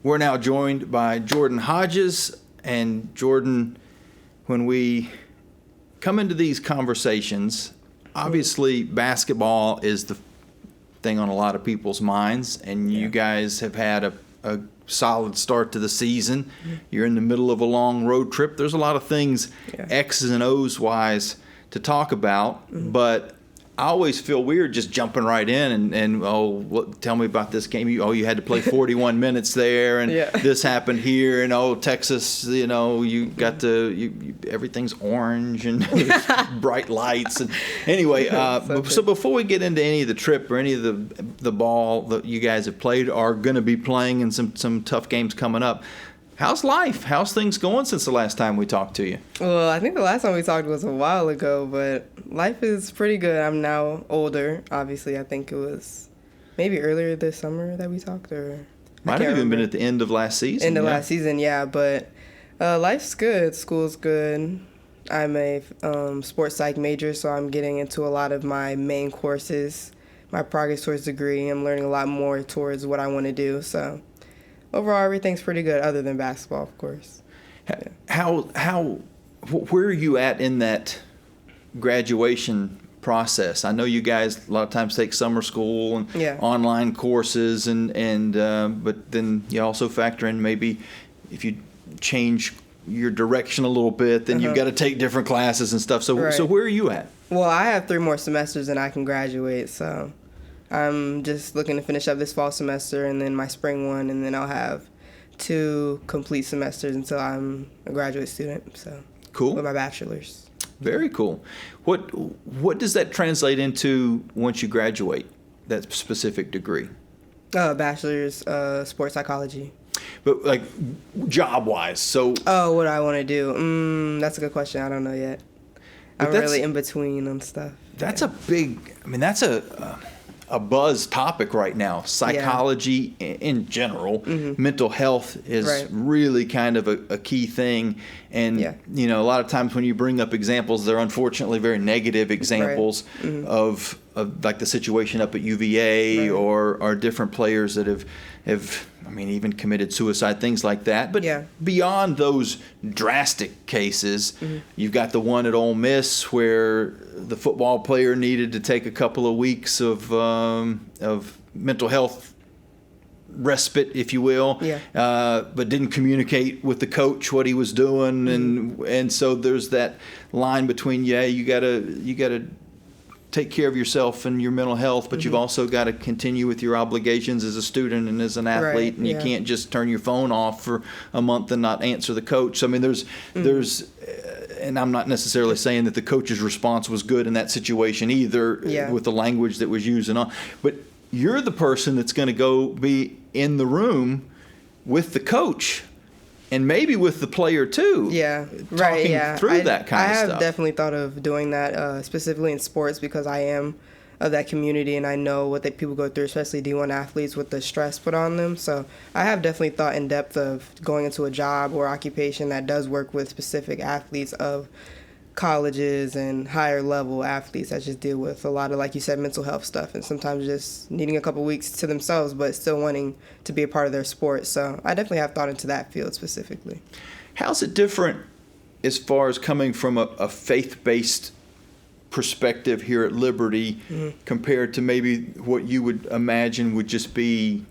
We're now joined by Jordan Hodges. And Jordan, when we come into these conversations, obviously basketball is the thing on a lot of people's minds, and you guys have had a solid start to the season. You're in the middle of a long road trip. There's a lot of things X's and O's wise to talk about, but I always feel weird just jumping right in and tell me about this game. You had to play 41 minutes there, and this happened here, and Texas, you got everything's orange and bright lights. And anyway, so before we get into any of the trip or any of the ball that you guys have played, are going to be playing in some tough games coming up. How's life? How's things going since the last time we talked to you? Well, I think the last time we talked was a while ago, but life is pretty good. I'm now older. Obviously, I think it was maybe earlier this summer that we talked, or might have even been at the end of last season. End of last season, yeah. But life's good. School's good. I'm a sports psych major, so I'm getting into a lot of my main courses, my progress towards degree. I'm learning a lot more towards what I want to do, so overall, everything's pretty good, other than basketball, of course. Where are you at in that graduation process? I know you guys a lot of times take summer school and online courses, but then you also factor in maybe if you change your direction a little bit, then you've got to take different classes and stuff. So, so where are you at? Well, I have 3 more semesters and I can graduate, so I'm just looking to finish up this fall semester and then my spring one, and then I'll have 2 complete semesters until I'm a graduate student. So cool. With my bachelor's. Very cool. What does that translate into once you graduate, that specific degree? Bachelor's sports psychology. But like job-wise, so. What do I want to do? That's a good question. I don't know yet. I'm really in between on stuff. That's a big. I mean, that's a buzz topic right now. Psychology in general, mental health is really kind of a key thing. And, a lot of times when you bring up examples, they're unfortunately very negative examples of like the situation up at UVA or different players that have even committed suicide, things like that. But beyond those drastic cases, you've got the one at Ole Miss where the football player needed to take a couple of weeks of mental health respite, if you will, but didn't communicate with the coach what he was doing, and so there's that line between you gotta take care of yourself and your mental health, but you've also got to continue with your obligations as a student and as an athlete, and you can't just turn your phone off for a month and not answer the coach. So, I mean, there's, and I'm not necessarily saying that the coach's response was good in that situation either, with the language that was used and all, but you're the person that's going to go be in the room with the coach and maybe with the player too. Talking through that kind of stuff. I have definitely thought of doing that, specifically in sports, because I am of that community and I know what people go through, especially D1 athletes, with the stress put on them. So I have definitely thought in depth of going into a job or occupation that does work with specific athletes of colleges and higher level athletes that just deal with a lot of, like you said, mental health stuff, and sometimes just needing a couple weeks to themselves but still wanting to be a part of their sport. So I definitely have thought into that field specifically. How's it different as far as coming from a faith-based perspective here at Liberty compared to maybe what you would imagine would just be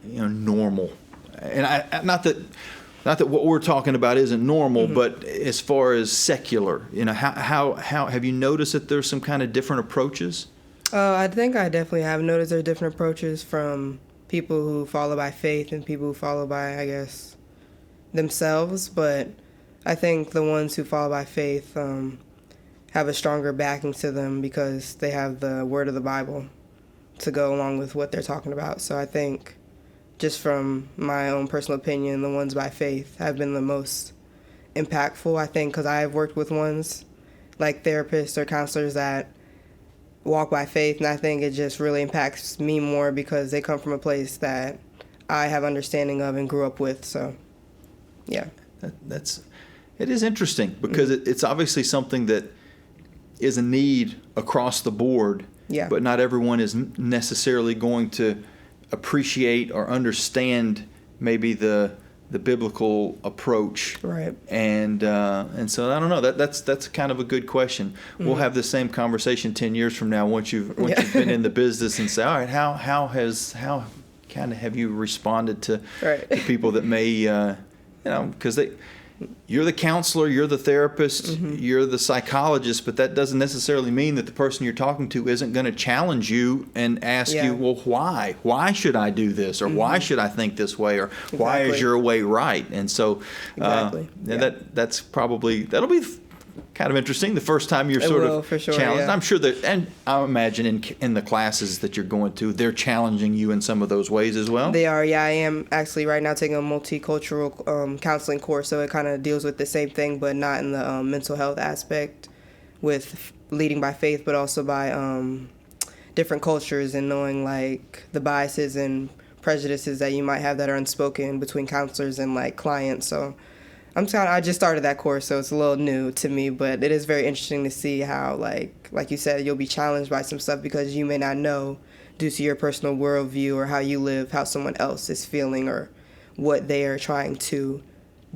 normal? And not that what we're talking about isn't normal, but as far as secular, how have you noticed that there's some kind of different approaches? I think I definitely have noticed there are different approaches from people who follow by faith and people who follow by, I guess, themselves. But I think the ones who follow by faith have a stronger backing to them because they have the word of the Bible to go along with what they're talking about. So I think, just from my own personal opinion, the ones by faith have been the most impactful, I think, because I've worked with ones like therapists or counselors that walk by faith, and I think it just really impacts me more because they come from a place that I have understanding of and grew up with. So, yeah. It is interesting because it's obviously something that is a need across the board, but not everyone is necessarily going to appreciate or understand maybe the biblical approach. Right. And so I don't know. That's kind of a good question. We'll have the same conversation 10 years from now once you've been in the business and say, all right, how kind of have you responded to people that may because you're the counselor, you're the therapist, you're the psychologist, but that doesn't necessarily mean that the person you're talking to isn't going to challenge you and ask you, well, why? Why should I do this? Or why should I think this way? Or why is your way right? And so that's probably, that'll be kind of interesting the first time you're for sure, challenged. Yeah. I'm sure that, and I imagine in the classes that you're going to, they're challenging you in some of those ways as well. They are, yeah. I am actually right now taking a multicultural counseling course, so it kind of deals with the same thing, but not in the mental health aspect with leading by faith, but also by different cultures and knowing like the biases and prejudices that you might have that are unspoken between counselors and like clients. So I just started that course, so it's a little new to me, but it is very interesting to see how, like you said, you'll be challenged by some stuff because you may not know due to your personal worldview or how you live, how someone else is feeling or what they are trying to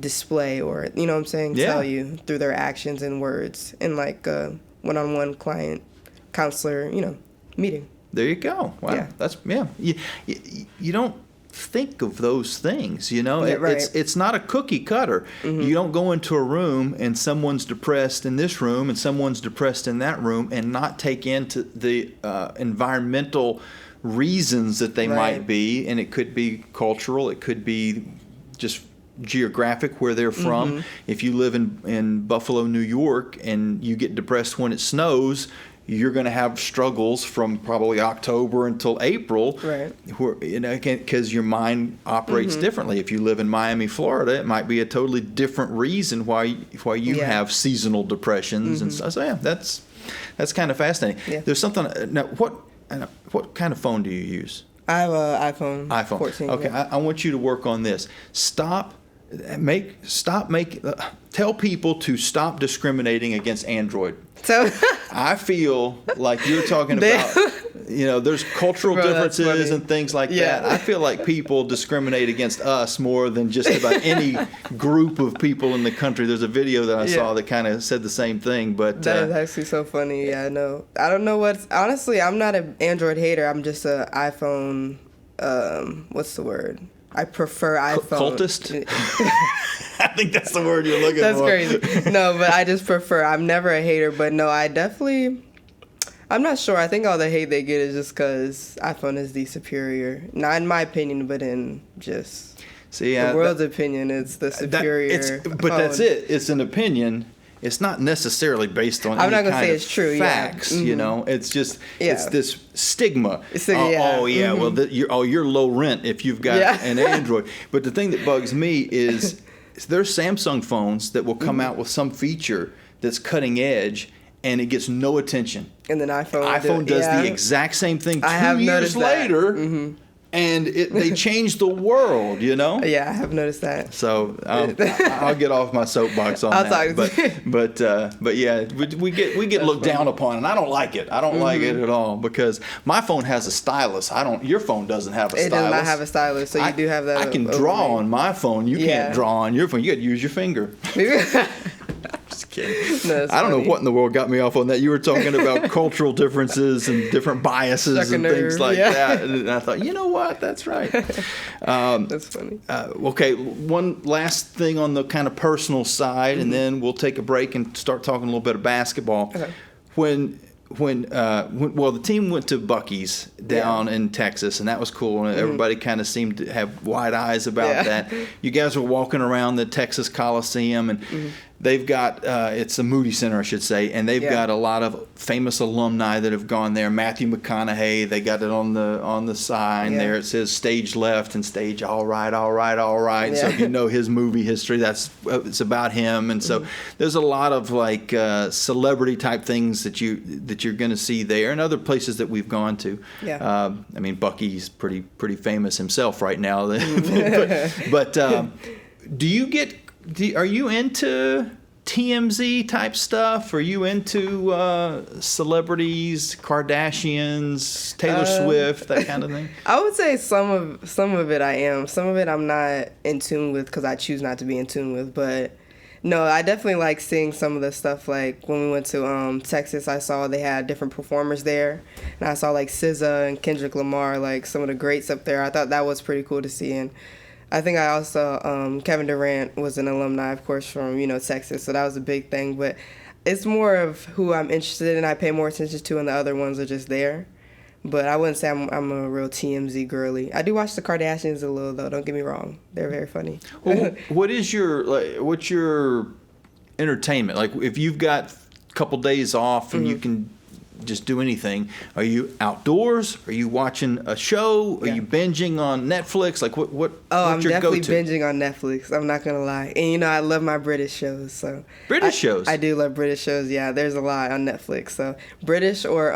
display or, you know what I'm saying, tell you through their actions and words in like a one-on-one client counselor, meeting. There you go. Wow. Yeah. That's, you don't think of those things, it's not a cookie cutter. You don't go into a room and someone's depressed in this room and someone's depressed in that room and not take into the environmental reasons that they might be, and it could be cultural, it could be just geographic where they're from. If you live in Buffalo, New York, and you get depressed when it snows, you're going to have struggles from probably October until April, where, because your mind operates differently. If you live in Miami, Florida, it might be a totally different reason why you have seasonal depressions, and so that's kind of fascinating. Yeah. There's something. Now, what kind of phone do you use? I have an iPhone 14. Okay, I want you to work on this. Tell people to stop discriminating against Android. So I feel like you're talking about, there's cultural differences and things like that. I feel like people discriminate against us more than just about any group of people in the country. There's a video that I saw that kind of said the same thing. But that is actually so funny. Yeah, I know. I don't know honestly, I'm not an Android hater. I'm just an iPhone, what's the word? I prefer iPhone. Cultist? I think that's the word you're looking for. That's crazy. No, but I just prefer. I'm never a hater, but no, I'm not sure. I think all the hate they get is just because iPhone is the superior. Not in my opinion, but in just the world's opinion, it's the superior phone. That's it. It's an opinion. It's not necessarily based on I'm any not gonna kind say of it's true, facts, It's just it's this stigma. You're low rent if you've got an Android. But the thing that bugs me is there's Samsung phones that will come out with some feature that's cutting edge, and it gets no attention. And then iPhone does the exact same thing 2 years later. And they changed the world, Yeah, I have noticed that. So I'll get off my soapbox on that. But yeah, we get looked down upon, and I don't like it. I don't like it at all because my phone has a stylus. Your phone doesn't have a stylus. It does not have a stylus, so you do have that. I can draw on my phone. You can't draw on your phone. You got to use your finger. Just kidding. No, I don't know what in the world got me off on that. You were talking about cultural differences and different biases and things like that. And I thought, you know what? That's right. That's funny. Okay, one last thing on the kind of personal side, and then we'll take a break and start talking a little bit of basketball. Okay. When the team went to Buc-ee's down in Texas, and that was cool, and everybody kind of seemed to have wide eyes about that. You guys were walking around the Texas Coliseum, and they've got it's the Moody Center, I should say, and they've got a lot of famous alumni that have gone there. Matthew McConaughey, they got it on the sign there. It says stage left and stage all right. So if you know his movie history, it's about him. And so there's a lot of like celebrity type things that you're going to see there, and other places that we've gone to. I mean, Buc-ee's pretty famous himself right now. But are you into TMZ type stuff? Are you into celebrities, Kardashians, Taylor Swift, that kind of thing? I would say some of it I am. Some of it I'm not in tune with because I choose not to be in tune with. But no, I definitely like seeing some of the stuff. Like when we went to Texas, I saw they had different performers there, and I saw like SZA and Kendrick Lamar, like some of the greats up there. I thought that was pretty cool to see. And I think I also, Kevin Durant was an alumni, of course, from, Texas. So that was a big thing. But it's more of who I'm interested in. I pay more attention to, and the other ones are just there. But I wouldn't say I'm a real TMZ girly. I do watch the Kardashians a little, though. Don't get me wrong. They're very funny. Well, what's your entertainment? Like, if you've got a couple days off and you can just do anything, are you outdoors? Are you watching a show? Are you binging on Netflix? Like what's I'm your definitely go-to? binging on Netflix. I'm not gonna lie. And I love my British shows. So British shows. I do love British shows. Yeah, there's a lot on Netflix. So British or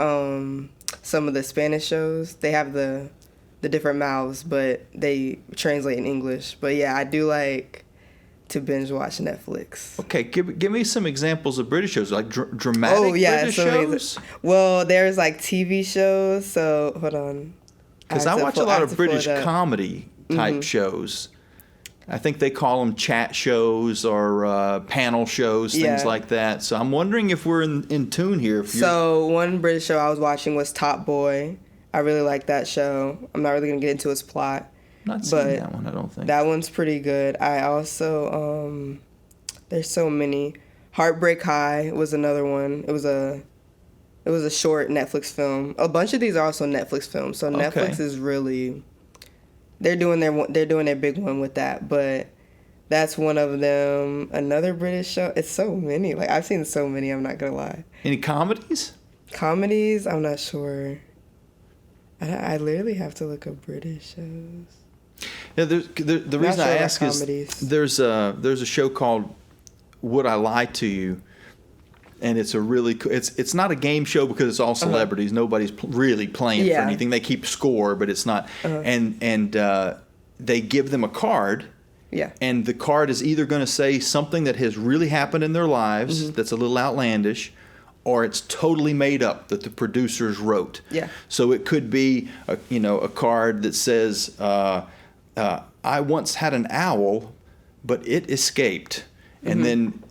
some of the Spanish shows. They have the different mouths, but they translate in English. But yeah, I do like to binge watch Netflix. Okay, give me some examples of British shows, like dramatic British shows. Well, there's like TV shows. So hold on, because I watch a lot of British comedy type shows. I think they call them chat shows or panel shows, things like that. So I'm wondering if we're in tune here. So one British show I was watching was Top Boy. I really like that show. I'm not really gonna get into its plot. Not seen that one, I don't think. That one's pretty good. I also, there's so many. Heartbreak High was another one. It was a short Netflix film. A bunch of these are also Netflix films. So Netflix is really, they're doing their big one with that. But that's one of them. Another British show. It's so many. Like I've seen so many. I'm not gonna lie. Any comedies? Comedies? I'm not sure. I literally have to look up British shows. Yeah, the reason I ask is there's a show called Would I Lie to You, and it's a really it's not a game show because it's all celebrities. Nobody's really playing for anything. They keep score, but it's not. And they give them a card. Yeah. And the card is either going to say something that has really happened in their lives that's a little outlandish, or it's totally made up that the producers wrote. Yeah. So it could be a card that says. I once had an owl, but it escaped. And then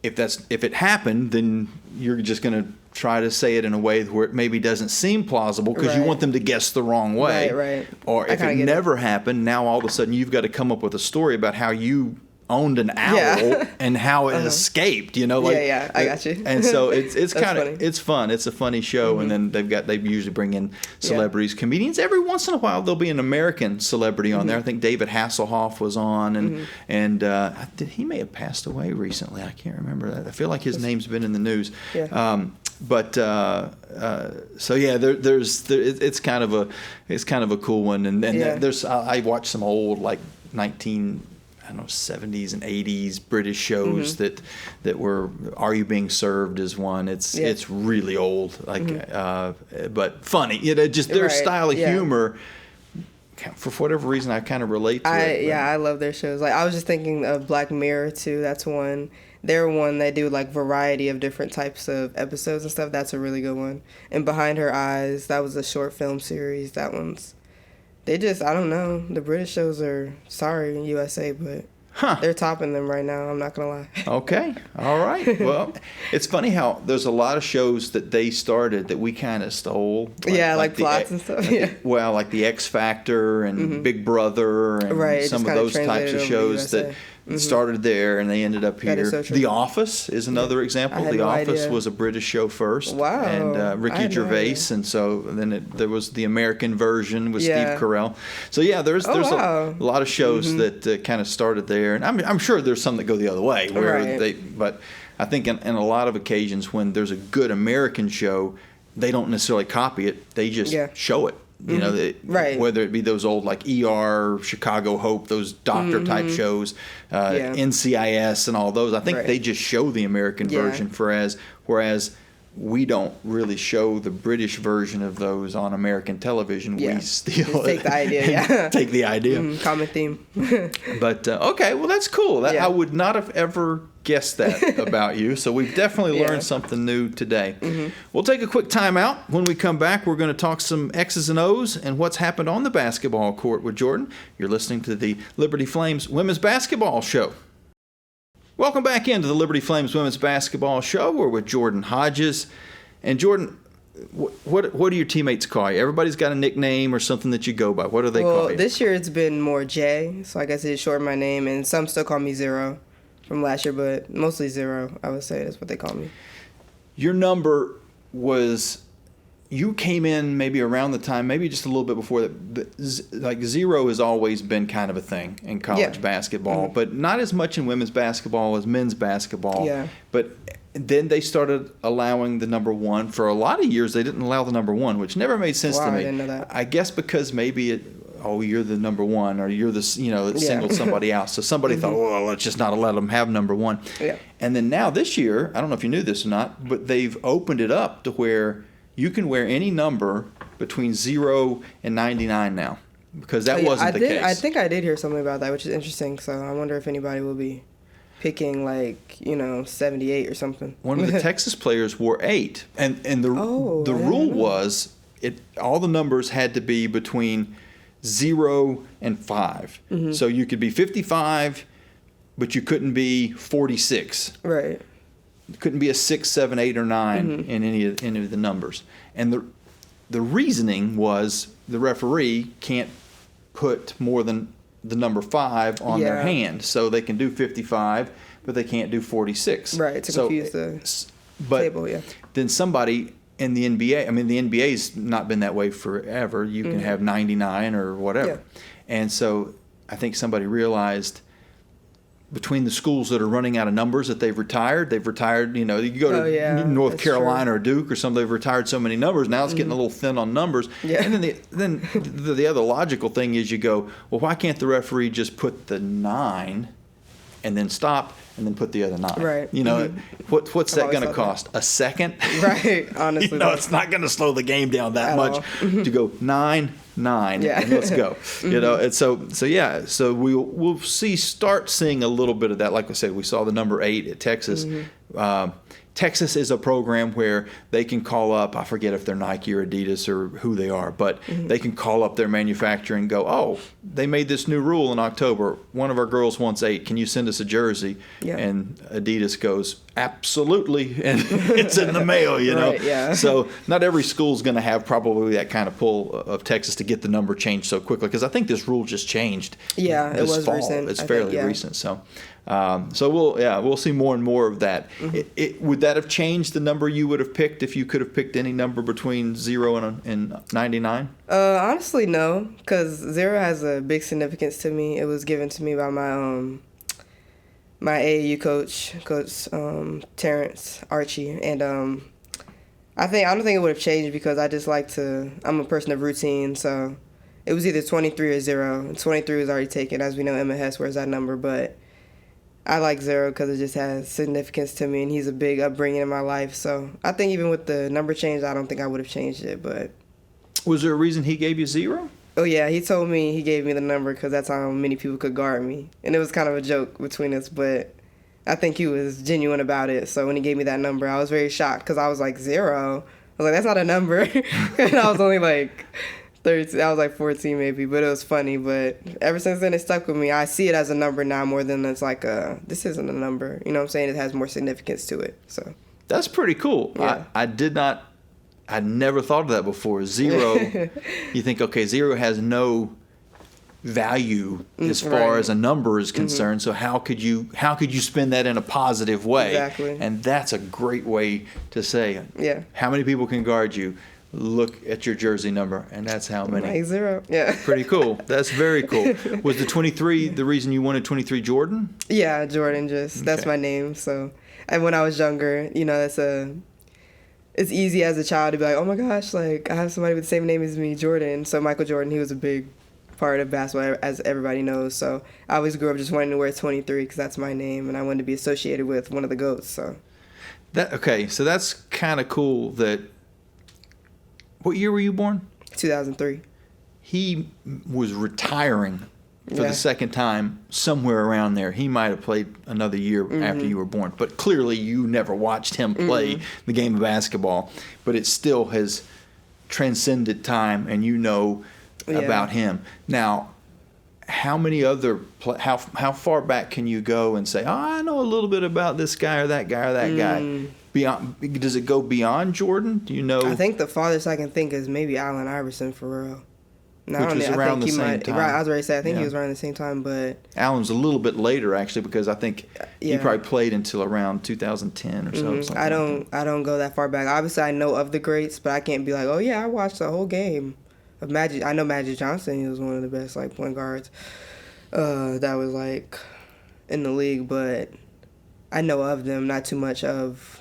if it happened, then you're just going to try to say it in a way where it maybe doesn't seem plausible because you want them to guess the wrong way. Right. Or if it never happened, now all of a sudden you've got to come up with a story about how you owned an owl and how it escaped, I got you. And so it's kind of it's fun. It's a funny show, and then they usually bring in celebrities, comedians. Every once in a while there'll be an American celebrity on there. I think David Hasselhoff was on, and he may have passed away recently. I can't remember that. I feel like his name's been in the news. Yeah. So yeah, it's kind of a cool one, and there's I watched some old like 70s and 80s British shows that were Are You Being Served is one. It's really old, but funny. Just their style of humor. For whatever reason, I kind of relate to it. Yeah, I love their shows. Like I was just thinking of Black Mirror too. That's one. They're one they do like variety of different types of episodes and stuff. That's a really good one. And Behind Her Eyes, that was a short film series. That one's. They just, I don't know. The British shows are, sorry, USA, but they're topping them right now. I'm not going to lie. Okay. All right. Well, it's funny how there's a lot of shows that they started that we kind of stole. Like plots and stuff. Like the X Factor and Big Brother and some of those types of shows that started there and they ended up here. So the Office is another example. The Office was a British show first. Wow. And Ricky Gervais. And so then there was the American version with Steve Carell. So there's a lot of shows that kind of started there. And I'm sure there's some that go the other way. But I think in a lot of occasions when there's a good American show, they don't necessarily copy it. They just show it. Whether it be those old like ER, Chicago Hope, those doctor type shows, NCIS and all those. I think they just show the American version, whereas we don't really show the British version of those on American television. Yeah. We steal Just take it. the idea, yeah. Take the idea. Common theme. But, okay, well, that's cool. I would not have ever guessed that about you. So we've definitely learned something new today. We'll take a quick time out. When we come back, we're going to talk some X's and O's and what's happened on the basketball court with Jordan. You're listening to the Liberty Flames Women's Basketball Show. Welcome back into the Liberty Flames Women's Basketball Show. We're with Jordan Hodges. And Jordan, what do your teammates call you? Everybody's got a nickname or something that you go by. What do they call you? Well, this year it's been more J, so I guess it's shortened my name, and some still call me Zero from last year, but mostly Zero, I would say, is what they call me. Your number was, you came in maybe around the time, maybe just a little bit before that. Like 0 has always been kind of a thing in college basketball, but not as much in women's basketball as men's basketball. Yeah. But then they started allowing the number 1. For a lot of years, they didn't allow the number 1, which never made sense to me. I didn't know that. I guess because maybe you're the number 1, or you're the, that singled somebody out. So somebody thought, well, let's just not let them have number 1. Yeah. And then now this year, I don't know if you knew this or not, but they've opened it up to where you can wear any number between 0 and 99 now, because that wasn't the case. I think I did hear something about that, which is interesting. So I wonder if anybody will be picking 78 or something. One of the Texas players wore 8, and the rule was all the numbers had to be between 0 and 5. So you could be 55, but you couldn't be 46. Right. Couldn't be a 6, 7, 8, or 9 in any of the numbers. And the reasoning was the referee can't put more than the number 5 on their hand, so they can do 55, but they can't do 46. Right, to confuse the table. Yeah. Then somebody in the NBA, the NBA's not been that way forever. You can have 99 or whatever, and so I think somebody realized, between the schools that are running out of numbers that they've retired, you go to North Carolina or Duke or something, they've retired so many numbers, now it's getting a little thin on numbers. Yeah. And then the other logical thing is you go, well, why can't the referee just put the 9 and then stop and then put the other 9? Right. What's that going to cost? A second? Right, honestly. It's not going to slow the game down that much to go 9, and let's go. And so we'll start seeing a little bit of that. Like I said, we saw the number 8 at Texas. Texas is a program where they can call up, I forget if they're Nike or Adidas or who they are, but they can call up their manufacturer and go, oh, they made this new rule in October. One of our girls wants 8. Can you send us a jersey? Yeah. And Adidas goes, absolutely. And it's in the mail, Right, yeah. So not every school's going to have probably that kind of pull of Texas to get the number changed so quickly, because I think this rule just changed. Yeah, it was fall. recent. It's fairly recent. So we'll see more and more of that. Would that have changed the number you would have picked if you could have picked any number between 0 and 99? Honestly, no, because 0 has a big significance to me. It was given to me by my my AAU coach Terrence Archie, and I don't think it would have changed, because I just I'm a person of routine, so it was either 23 or 0. And 23 was already taken, as we know Emma Hess wears that number, but I like 0 because it just has significance to me, and he's a big upbringing in my life. So I think even with the number change, I don't think I would have changed it. But was there a reason he gave you 0? Oh yeah, he told me, he gave me the number because that's how many people could guard me, and it was kind of a joke between us. But I think he was genuine about it. So when he gave me that number, I was very shocked, because I was like, 0. I was like, that's not a number, and I was only like 13, I was like 14 maybe, but it was funny. But ever since then, it stuck with me. I see it as a number now more than it's like this isn't a number. You know what I'm saying? It has more significance to it. So that's pretty cool. Yeah. I never thought of that before. 0, you think, okay, 0 has no value as far as a number is concerned. So how could you spin that in a positive way? Exactly. And that's a great way to say, how many people can guard you? Look at your jersey number, and that's how many. Like 0. Yeah. Pretty cool. That's very cool. Was the 23 the reason you wanted 23 Jordan? Yeah, Jordan. That's my name. So, and when I was younger, it's easy as a child to be like, oh my gosh, like I have somebody with the same name as me, Jordan. So Michael Jordan, he was a big part of basketball, as everybody knows. So I always grew up just wanting to wear 23 because that's my name, and I wanted to be associated with one of the GOATs. So. So that's kind of cool that. What year were you born? 2003. He was retiring for the second time somewhere around there. He might have played another year after you were born. But clearly you never watched him play the game of basketball. But it still has transcended time, and you know about him. Now, how many other how far back can you go and say, I know a little bit about this guy or that guy or that guy? Beyond, does it go beyond Jordan? Do you know? I think the farthest I can think is maybe Allen Iverson for real. Which was around the same time. Right, I was ready to say, I think he was around the same time, but... Allen's a little bit later, actually, because I think he probably played until around 2010 or something. I don't go that far back. Obviously, I know of the greats, but I can't be like, oh, yeah, I watched the whole game of Magic. I know Magic Johnson. He was one of the best, like, point guards that was, like, in the league, but I know of them, not too much of...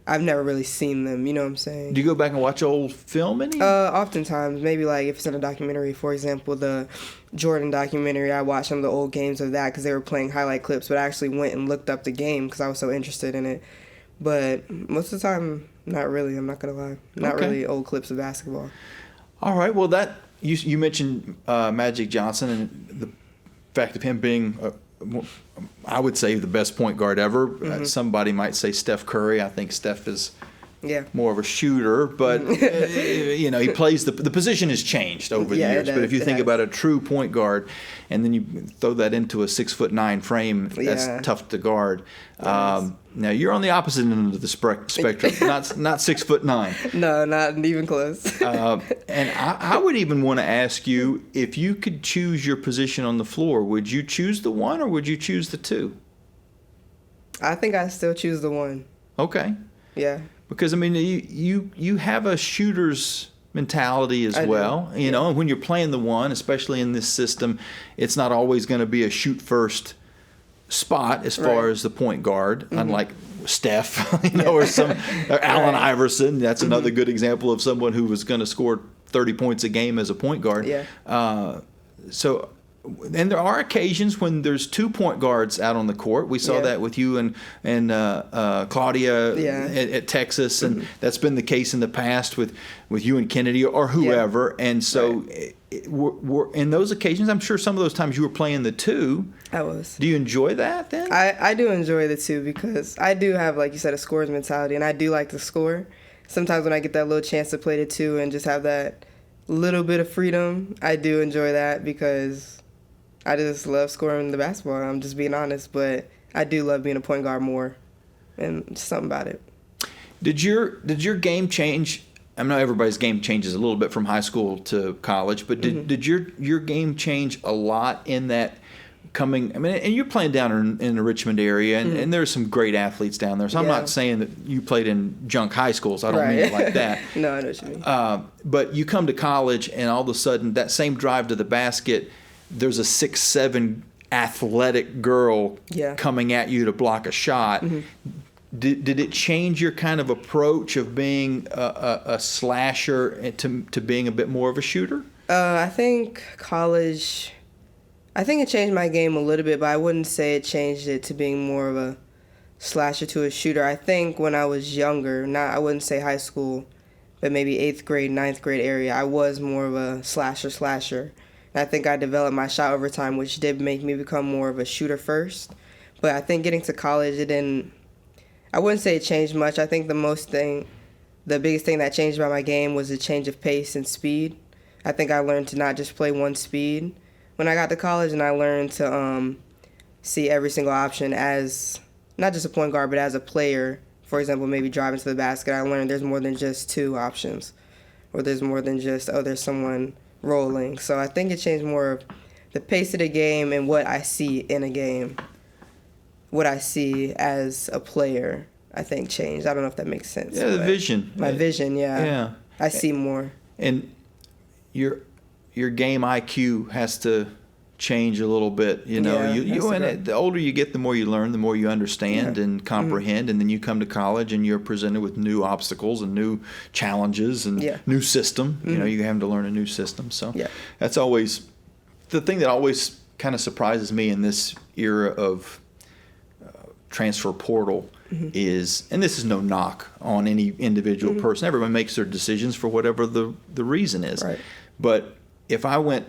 I've never really seen them, you know what I'm saying? Do you go back and watch old film any? Oftentimes, maybe like if it's in a documentary, for example, the Jordan documentary, I watched some of the old games of that because they were playing highlight clips, but I actually went and looked up the game because I was so interested in it. But most of the time, not really, I'm not going to lie. Not really old clips of basketball. All right, well, that you mentioned Magic Johnson and the fact of him being... I would say the best point guard ever. Somebody might say Steph Curry. I think Steph is more of a shooter, but he plays the position has changed over the years. But if you think about a true point guard, and then you throw that into a 6'9" frame, that's tough to guard. Now you're on the opposite end of the spectrum, not 6'9". No, not even close. And I would even want to ask you, if you could choose your position on the floor, would you choose the 1 or would you choose the 2? I think I still choose the 1. Okay. Yeah. Because I mean, you have a shooter's mentality as well, you know. And when you're playing the 1, especially in this system, it's not always going to be a shoot first spot as far as the point guard, unlike Steph, or Allen Iverson. That's another good example of someone who was going to score 30 points a game as a point guard. And there are occasions when there's 2 point guards out on the court. We saw that with you and Claudia at Texas, and that's been the case in the past with you and Kennedy or whoever. And so in those occasions, I'm sure some of those times you were playing the 2. I was. Do you enjoy that then? I do enjoy the 2 because I do have, like you said, a scorer's mentality, and I do like to score. Sometimes when I get that little chance to play the 2 and just have that little bit of freedom, I do enjoy that because I just love scoring the basketball. I'm just being honest, but I do love being a point guard more, and just something about it. Did your game change? I know everybody's game changes a little bit from high school to college, but did your game change a lot in that coming? I mean, and you're playing down in the Richmond area, and there's some great athletes down there. So I'm not saying that you played in junk high schools. I don't mean it like that. No, I know what you mean. But you come to college, and all of a sudden, that same drive to the basket, there's a 6'7" athletic girl coming at you to block a shot. Did it change your kind of approach of being a slasher to being a bit more of a shooter? I think college, I think it changed my game a little bit, but I wouldn't say it changed it to being more of a slasher to a shooter. I think when I was younger, I wouldn't say high school, but maybe 8th grade, 9th grade area, I was more of a slasher. I think I developed my shot over time, which did make me become more of a shooter first. But I think getting to college, I wouldn't say it changed much. I think the biggest thing that changed about my game was the change of pace and speed. I think I learned to not just play one speed when I got to college, and I learned to see every single option as not just a point guard, but as a player. For example, maybe driving to the basket, I learned there's more than just 2 options, or there's more than just, there's someone rolling. So I think it changed more of the pace of the game and what I see in a game. What I see as a player, I think, changed. I don't know if that makes sense. Yeah, the vision. My vision, yeah. I see more. And your game IQ has to change a little bit, you know. The older you get, the more you learn, the more you understand and comprehend, and then you come to college and you're presented with new obstacles and new challenges and new system. You know, you have to learn a new system. So that's always the thing that always kind of surprises me in this era of transfer portal is, and this is no knock on any individual person. Everyone makes their decisions for whatever the reason is. Right. But if I went,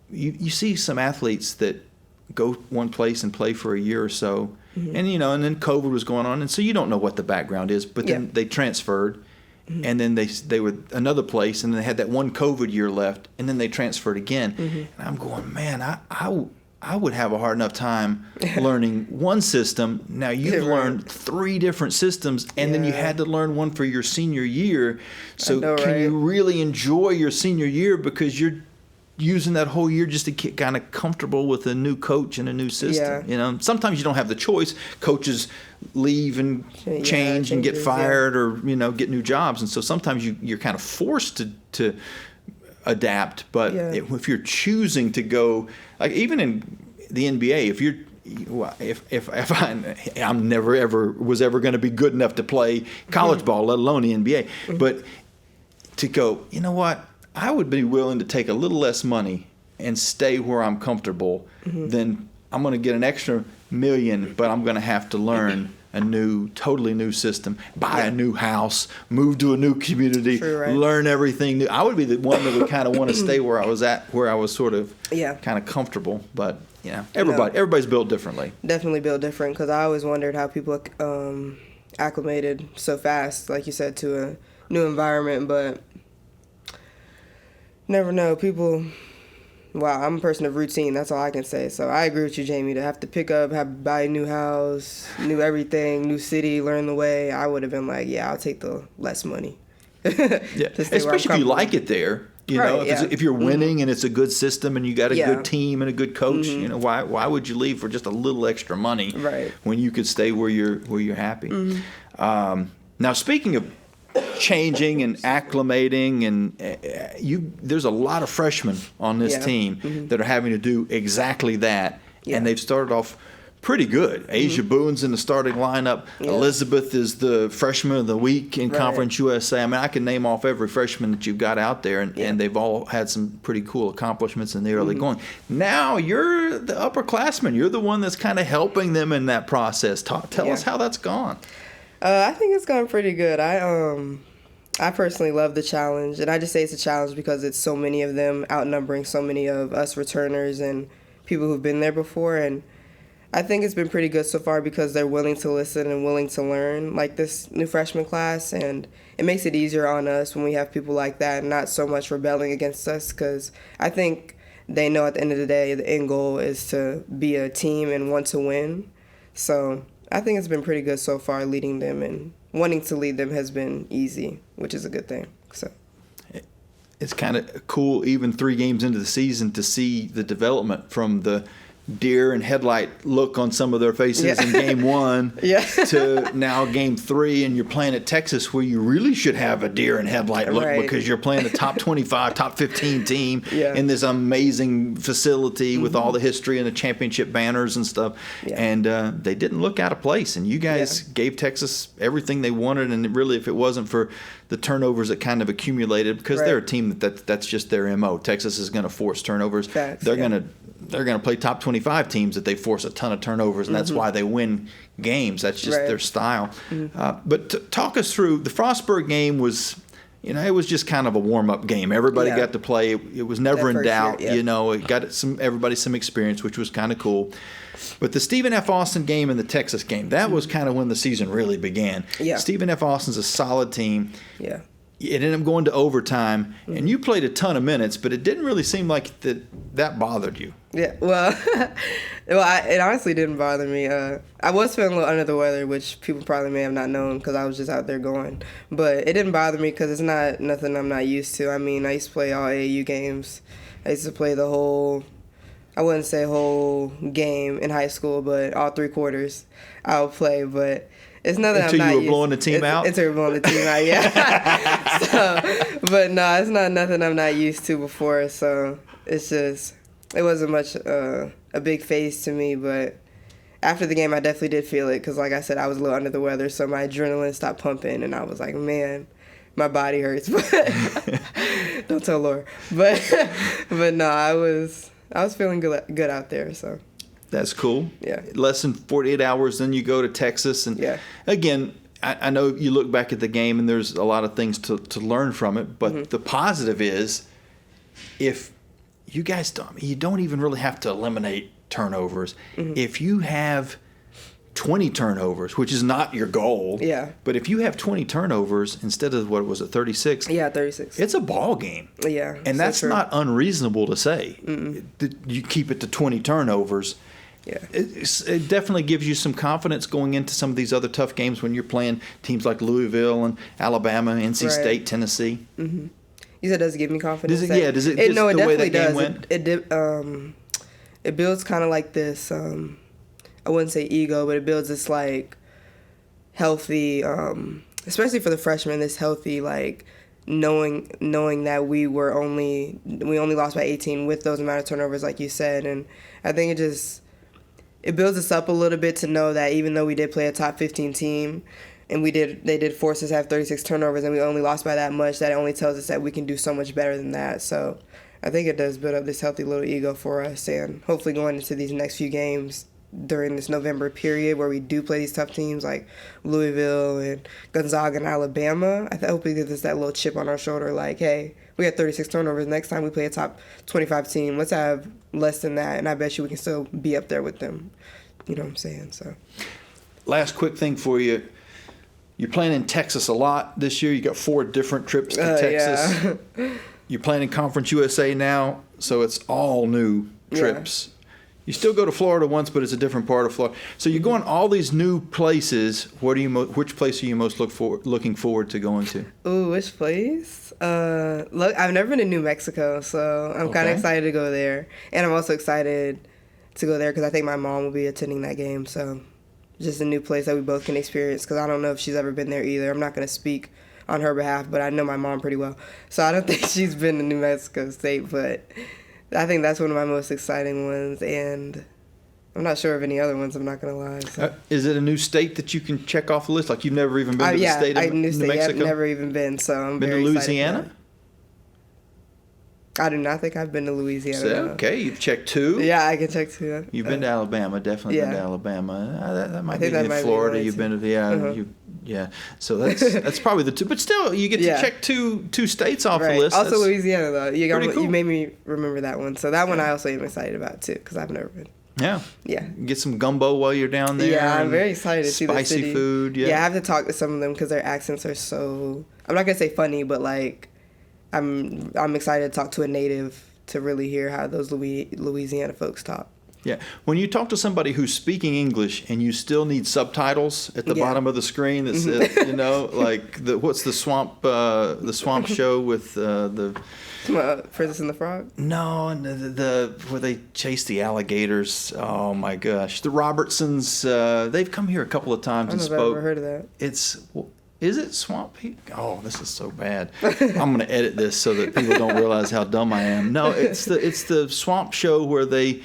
you see some athletes that go one place and play for a year or so, and and then COVID was going on, and so you don't know what the background is. But then they transferred, and then they were another place, and then they had that one COVID year left, and then they transferred again. And I'm going, man, I would have a hard enough time learning one system. Now you've learned 3 different systems, and then you had to learn one for your senior year. So can you really enjoy your senior year because you're using that whole year just to get kind of comfortable with a new coach and a new system? Sometimes you don't have the choice. Coaches leave and change and get fired or get new jobs, and so sometimes you're kind of forced to adapt. But if you're choosing to go, like even in the NBA, if I'm never ever was ever going to be good enough to play college ball, let alone the NBA, but to go, you know what, I would be willing to take a little less money and stay where I'm comfortable than I'm going to get an extra million, but I'm going to have to learn a totally new system, buy a new house, move to a new community, learn everything new. I would be the one that would kind of want to stay where I was at, where I was sort of kind of comfortable. But everybody's built differently. Definitely built different, because I always wondered how people acclimated so fast, like you said, to a new environment. But never know. People. Wow, I'm a person of routine. That's all I can say. So I agree with you, Jamie. To have to pick up, buy a new house, new everything, new city, learn the way, I would have been like, I'll take the less money. Especially if you like it there. If you're winning and it's a good system and you got a good team and a good coach, why would you leave for just a little extra money when you could stay where you're happy? Now, speaking of changing and acclimating, and there's a lot of freshmen on this team that are having to do exactly that, and they've started off pretty good. Asia Boone's in the starting lineup. Elizabeth is the freshman of the week in Conference USA. I mean, I can name off every freshman that you've got out there, and they've all had some pretty cool accomplishments in the early going. Now you're the upperclassman. You're the one that's kind of helping them in that process. Tell us how that's gone. I think it's gone pretty good. I personally love the challenge, and I just say it's a challenge because it's so many of them outnumbering so many of us returners and people who've been there before, and I think it's been pretty good so far because they're willing to listen and willing to learn, like this new freshman class, and it makes it easier on us when we have people like that and not so much rebelling against us, because I think they know at the end of the day the end goal is to be a team and want to win. So I think it's been pretty good so far. Leading them and wanting to lead them has been easy, which is a good thing. So it's kind of cool, even 3 games into the season, to see the development from the deer and headlight look on some of their faces in game 1 to now game 3, and you're playing at Texas, where you really should have a deer and headlight look because you're playing a top 25, top 15 team in this amazing facility with all the history and the championship banners and stuff. And they didn't look out of place, and you guys gave Texas everything they wanted. And really, if it wasn't for the turnovers that kind of accumulated, because they're a team that's just their MO. Texas is going to force turnovers. They're going to play top 25 teams that they force a ton of turnovers, and that's why they win games. That's just their style. But talk us through the Frostburg game. Was it was just kind of a warm-up game. Everybody got to play. It was never in doubt. It got everybody some experience, which was kind of cool. But the Stephen F. Austin game and the Texas game, that was kind of when the season really began. Stephen F. Austin's a solid team. It ended up going to overtime, and you played a ton of minutes, but it didn't really seem like that bothered you. Well, it honestly didn't bother me. I was feeling a little under the weather, which people probably may have not known because I was just out there going. But it didn't bother me because it's not nothing I'm not used to. I mean, I used to play all AAU games. I used to play the whole, I wouldn't say whole game in high school, but all 3 quarters I would play. But it's nothing I'm not used to. Until you were blowing the team out? Until you're blowing the team out, but no, it's not nothing I'm not used to before. So it's just, it wasn't much a big phase to me. But after the game, I definitely did feel it because, like I said, I was a little under the weather. So my adrenaline stopped pumping, and I was like, man, my body hurts. But don't tell Laura. But no, I was feeling good out there. So. That's cool. Yeah. Less than 48 hours, then you go to Texas. And again, I know you look back at the game and there's a lot of things to learn from it. But the positive is, if you guys you don't even really have to eliminate turnovers. If you have 20 turnovers, which is not your goal. Yeah. But if you have 20 turnovers instead of, what was it, 36? Yeah, 36. It's a ball game. Yeah. And that's not unreasonable to say. You keep it to 20 turnovers. Yeah. It definitely gives you some confidence going into some of these other tough games when you're playing teams like Louisville and Alabama, NC State, Tennessee. You said, does it give me confidence? Does it, does it just no, it the way definitely that game does. went? It builds kind of like this, I wouldn't say ego, but it builds this like healthy, especially for the freshmen, this healthy like knowing that we only lost by 18 with those amount of turnovers, like you said. And I think it builds us up a little bit to know that even though we did play a top 15 team and they did force us to have 36 turnovers and we only lost by that much, that it only tells us that we can do so much better than that. So I think it does build up this healthy little ego for us, and hopefully going into these next few games during this November period where we do play these tough teams like Louisville and Gonzaga and Alabama, I hope it gives us that little chip on our shoulder like, hey, we had 36 turnovers. Next time we play a top 25 team, let's have less than that, and I bet you we can still be up there with them. You know what I'm saying? So, last quick thing for you. You're playing in Texas a lot this year. You got 4 different trips to Texas. Yeah. You're playing in Conference USA now, so it's all new trips. Yeah. You still go to Florida once, but it's a different part of Florida. So you're going all these new places. Which place are you most looking forward to going to? Ooh, which place? Look, I've never been to New Mexico, so I'm kind of excited to go there. And I'm also excited to go there because I think my mom will be attending that game. So just a new place that we both can experience, because I don't know if she's ever been there either. I'm not going to speak on her behalf, but I know my mom pretty well. So I don't think she's been to New Mexico State, but I think that's one of my most exciting ones, and I'm not sure of any other ones, I'm not going to lie. So. Is it a new state that you can check off the list? Like you've never even been to the state of New Mexico? Yeah, I've never even been, so I'm been very to excited. Louisiana? I do not think I've been to Louisiana. So, okay, you've checked 2. Yeah, I can check 2. You've been to Alabama, definitely been to Alabama. That might be in Florida. You've been to So that's probably the 2. But still, you get to check two states off the list. Also that's Louisiana though. Cool. You made me remember that one. So that one I also am excited about too, because I've never been. Yeah. Yeah. Get some gumbo while you're down there. Yeah, I'm very excited to see the city. Spicy food. Yeah. Yeah, I have to talk to some of them because their accents are so. I'm not gonna say funny, but like. I'm excited to talk to a native to really hear how those Louisiana folks talk. Yeah. When you talk to somebody who's speaking English and you still need subtitles at the bottom of the screen that says, like what's the swamp show with the Princess and the Frog? No, and the where they chase the alligators. Oh my gosh. The Robertsons, they've come here a couple of times and spoke. I've never heard of that. Is it Swamp Peak? Oh, this is so bad. I'm going to edit this so that people don't realize how dumb I am. No, it's the swamp show where they.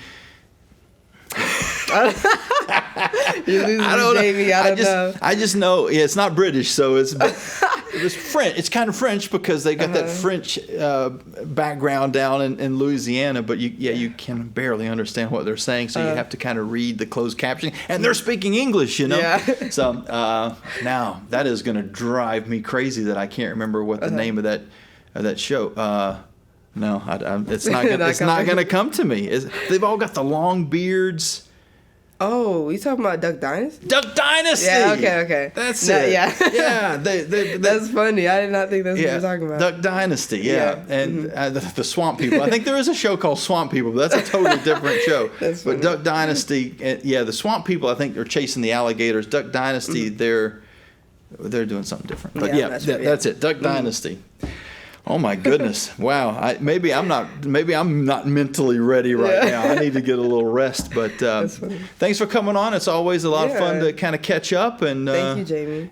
You're losing Jamie. I don't know. I just know. Yeah, it's not British, so it's French. It's kind of French because they got that French background down in Louisiana, but you can barely understand what they're saying, so you have to kind of read the closed captioning, and they're speaking English, Yeah. So now that is going to drive me crazy that I can't remember what the name of that show. No, it's not going to come to me. They've all got the long beards. Oh, you talking about Duck Dynasty? Duck Dynasty. Yeah. Okay. That's it. Yeah. Yeah. That's funny. I did not think that's what you were talking about. Duck Dynasty. Yeah. And the Swamp People. I think there is a show called Swamp People, but that's a totally different show. That's funny. But Duck Dynasty. The Swamp People. I think they're chasing the alligators. Duck Dynasty. They're doing something different. But that's it. Duck Dynasty. Oh my goodness! Wow. Maybe I'm not mentally ready right now. I need to get a little rest. But thanks for coming on. It's always a lot of fun to kind of catch up. And thank you, Jamie.